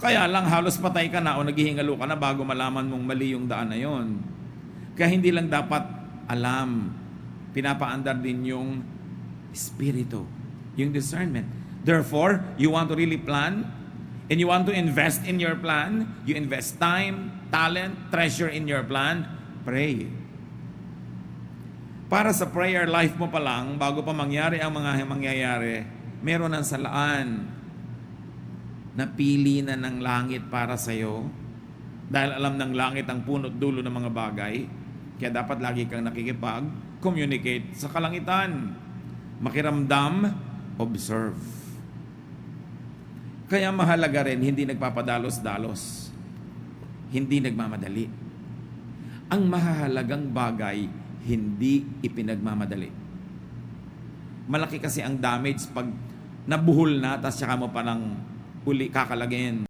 Kaya lang halos patay ka na o naghihingalo ka na bago malaman mong mali yung daan na yon. Kaya hindi lang dapat alam, pinapaandar din yung espiritu, yung discernment. Therefore, you want to really plan and you want to invest in your plan, you invest time, talent, treasure in your plan, pray. Para sa prayer life mo pa lang, bago pa mangyari ang mga mangyayari, meron ng salaan. Napili na ng langit para sa iyo dahil alam ng langit ang punot dulo ng mga bagay. Kaya dapat lagi kang nakikipag-communicate sa kalangitan. Makiramdam, observe. Kaya mahalaga rin, hindi nagpapadalos-dalos. Hindi nagmamadali. Ang mahalagang bagay, hindi ipinagmamadali. Malaki kasi ang damage pag nabuhol na, tapos saka mo palang uli kakalagin.